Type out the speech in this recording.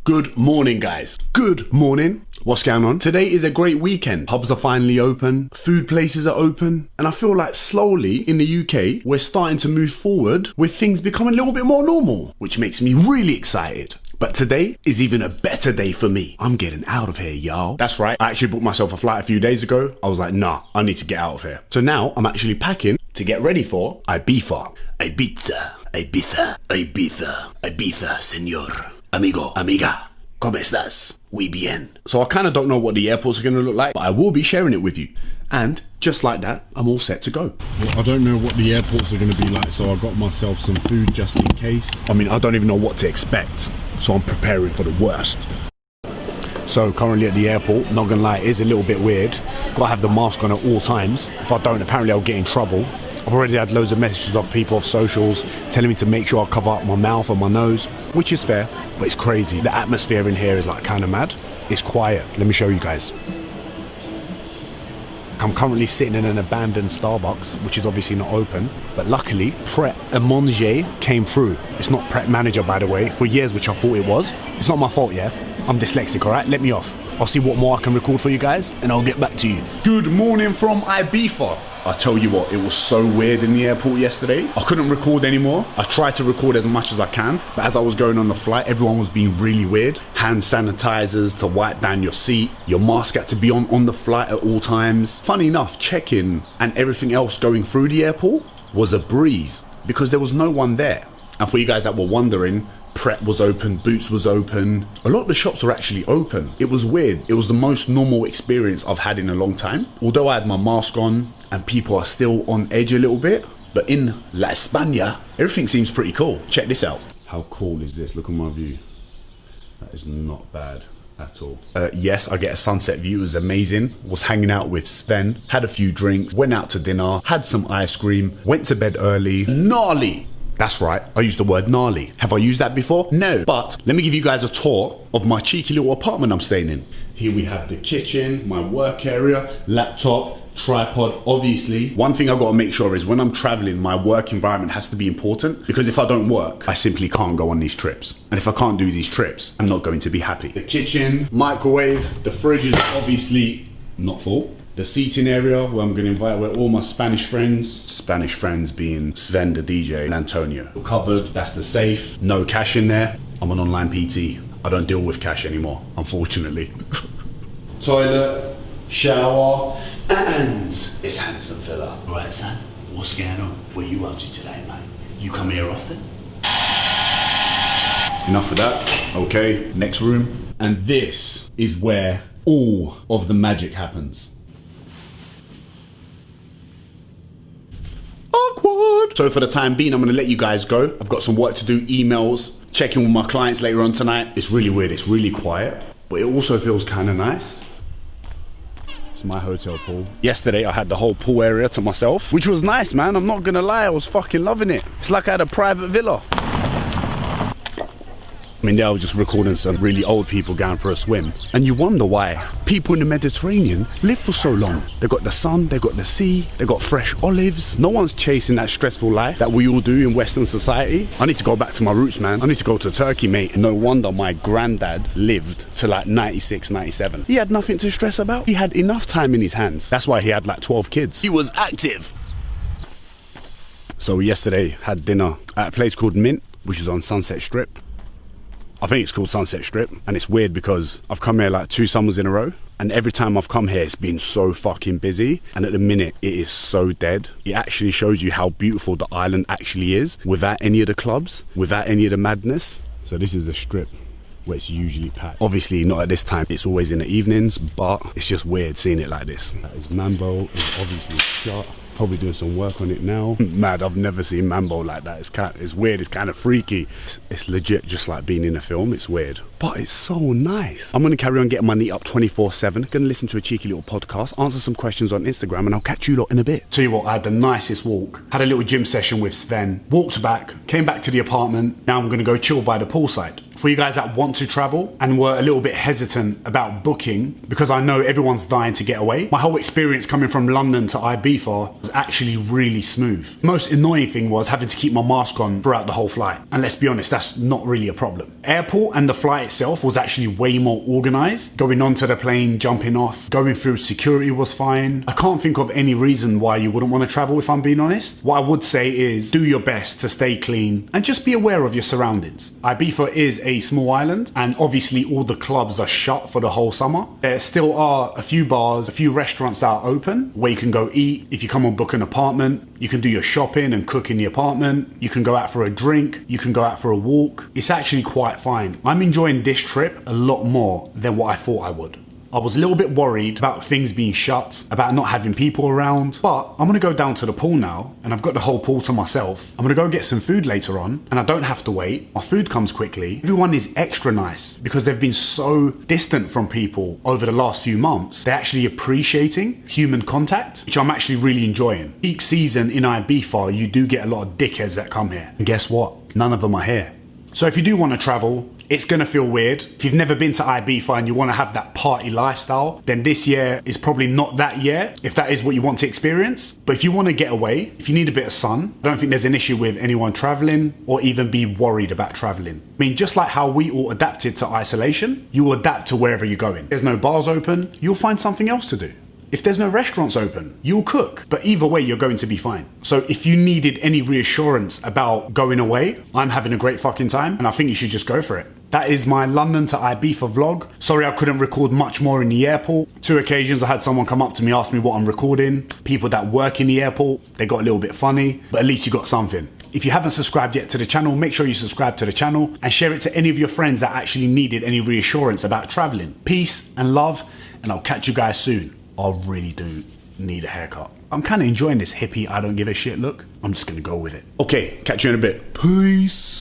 Good morning, guys. Good morning. What's going on? Today is a great weekend. Pubs are finally open, food places are open, and I feel like slowly in the UK, we're starting to move forward with things becoming a little bit more normal, which makes me really excited. But today is even a better day for me. I'm getting out of here, y'all. That's right. I actually booked myself a flight a few days ago. I was like, nah, I need to get out of here. So now I'm actually packing to get ready for Ibiza. Ibiza, Ibiza, Ibiza, Ibiza, senor. Amigo, amiga, ¿cómo estás? Muy bien. So I kind of don't know what the airports are going to look like, but I will be sharing it with you. And just like that, I'm all set to go. Well, I don't know what the airports are going to be like, so I got myself some food just in case. I mean, I don't even know what to expect, so I'm preparing for the worst. So currently at the airport, not gonna lie, it is a little bit weird. Gotta have the mask on at all times. If I don't, apparently I'll get in trouble. I've already had loads of messages off people off socials telling me to make sure I cover up my mouth and my nose, which is fair, but it's crazy. The atmosphere in here is like kind of mad. It's quiet. Let me show you guys. I'm currently sitting in an abandoned Starbucks, which is obviously not open, but luckily Pret a Manger came through. It's not Pret Manager, by the way, for years, which I thought it was. It's not my fault, yeah? I'm dyslexic, all right? Let me off. I'll see what more I can record for you guys, and I'll get back to you. Good morning from Ibiza. I tell you what, it was so weird in the airport yesterday. I couldn't record anymore. I tried to record as much as I can, but as I was going on the flight, everyone was being really weird. Hand sanitizers to wipe down your seat. Your mask had to be on the flight at all times. Funny enough, check-in and everything else going through the airport was a breeze because there was no one there. And for you guys that were wondering, Pret was open, Boots was open. A lot of the shops were actually open. It was weird. It was the most normal experience I've had in a long time. Although I had my mask on and people are still on edge a little bit, but in La España, everything seems pretty cool. Check this out. How cool is this? Look at my view. That is not bad at all. Yes, I get a sunset view. It was amazing. Was hanging out with Sven, had a few drinks, went out to dinner, had some ice cream, went to bed early. Gnarly. That's right, I used the word gnarly. Have I used that before? No. But let me give you guys a tour of my cheeky little apartment I'm staying in. Here we have the kitchen, my work area, laptop, tripod, obviously. One thing I've got to make sure is when I'm traveling, my work environment has to be important, because if I don't work, I simply can't go on these trips. And if I can't do these trips, I'm not going to be happy. The kitchen, microwave, the fridge is obviously not full. The seating area where I'm going to invite all my Spanish friends being Sven the DJ and Antonio. The cupboard, that's the safe, no cash in there. I'm an online PT. I don't deal with cash anymore, unfortunately. Toilet, shower, and it's handsome fella. Right, son, what's going on? What are you up to today, mate? You come here often? Enough of that. Okay, next room. And this is where all of the magic happens. Awkward. So for the time being, I'm gonna let you guys go. I've got some work to do, emails, checking with my clients later on tonight. It's really weird, it's really quiet, but it also feels kind of nice. It's my hotel pool. Yesterday I had the whole pool area to myself, which was nice, man. I'm not gonna lie, I was fucking loving it. It's like I had a private villa. I mean, there I was just recording some really old people going for a swim. And you wonder why people in the Mediterranean live for so long. They've got the sun, they've got the sea, they've got fresh olives. No one's chasing that stressful life that we all do in Western society. I need to go back to my roots, man. I need to go to Turkey, mate. No wonder my granddad lived to like 96, 97. He had nothing to stress about. He had enough time in his hands. That's why he had like 12 kids. He was active. So yesterday had dinner at a place called Mint, which is on Sunset Strip. I think it's called Sunset Strip, and it's weird because I've come here like 2 summers in a row, and every time I've come here it's been so fucking busy, and at the minute it is so dead. It actually shows you how beautiful the island actually is without any of the clubs, without any of the madness. So this is the strip where it's usually packed. Obviously not at this time, it's always in the evenings, but it's just weird seeing it like this. That is Mambo, is obviously shut. Probably doing some work on it now. Mad, I've never seen Mambo like that. It's weird, it's kind of freaky. It's legit just like being in a film, it's weird. But it's so nice. I'm gonna carry on getting my knee up 24/7. Gonna listen to a cheeky little podcast, answer some questions on Instagram, and I'll catch you lot in a bit. Tell you what, I had the nicest walk. Had a little gym session with Sven. Walked back, came back to the apartment. Now I'm gonna go chill by the poolside. For you guys that want to travel and were a little bit hesitant about booking, because I know everyone's dying to get away, my whole experience coming from London to Ibiza was actually really smooth. Most annoying thing was having to keep my mask on throughout the whole flight. And let's be honest, that's not really a problem. Airport and the flight itself was actually way more organized. Going onto the plane, jumping off, going through security was fine. I can't think of any reason why you wouldn't want to travel, if I'm being honest. What I would say is do your best to stay clean and just be aware of your surroundings. Ibiza is a small island, and obviously all the clubs are shut for the whole summer. There still are a few bars, a few restaurants that are open where you can go eat. If you come and book an apartment, you can do your shopping and cook in the apartment. You can go out for a drink. You can go out for a walk. It's actually quite fine. I'm enjoying this trip a lot more than what I thought I would. I was a little bit worried about things being shut, about not having people around, but I'm gonna go down to the pool now, and I've got the whole pool to myself. I'm gonna go get some food later on, and I don't have to wait. My food comes quickly. Everyone is extra nice because they've been so distant from people over the last few months. They're actually appreciating human contact, which I'm actually really enjoying. Peak season in Ibiza, you do get a lot of dickheads that come here. And guess what? None of them are here. So if you do want to travel, it's going to feel weird. If you've never been to Ibiza and you want to have that party lifestyle, then this year is probably not that year, if that is what you want to experience. But if you want to get away, if you need a bit of sun, I don't think there's an issue with anyone traveling or even be worried about traveling. I mean, just like how we all adapted to isolation, you will adapt to wherever you're going. There's no bars open, you'll find something else to do. If there's no restaurants open, you'll cook. But either way, you're going to be fine. So if you needed any reassurance about going away, I'm having a great fucking time, and I think you should just go for it. That is my London to Ibiza vlog. Sorry I couldn't record much more in the airport. 2 occasions I had someone come up to me, ask me what I'm recording. People that work in the airport, they got a little bit funny, but at least you got something. If you haven't subscribed yet to the channel, make sure you subscribe to the channel and share it to any of your friends that actually needed any reassurance about traveling. Peace and love, and I'll catch you guys soon. I really do need a haircut. I'm kind of enjoying this hippie, I don't give a shit look. I'm just gonna go with it. Okay, catch you in a bit. Peace.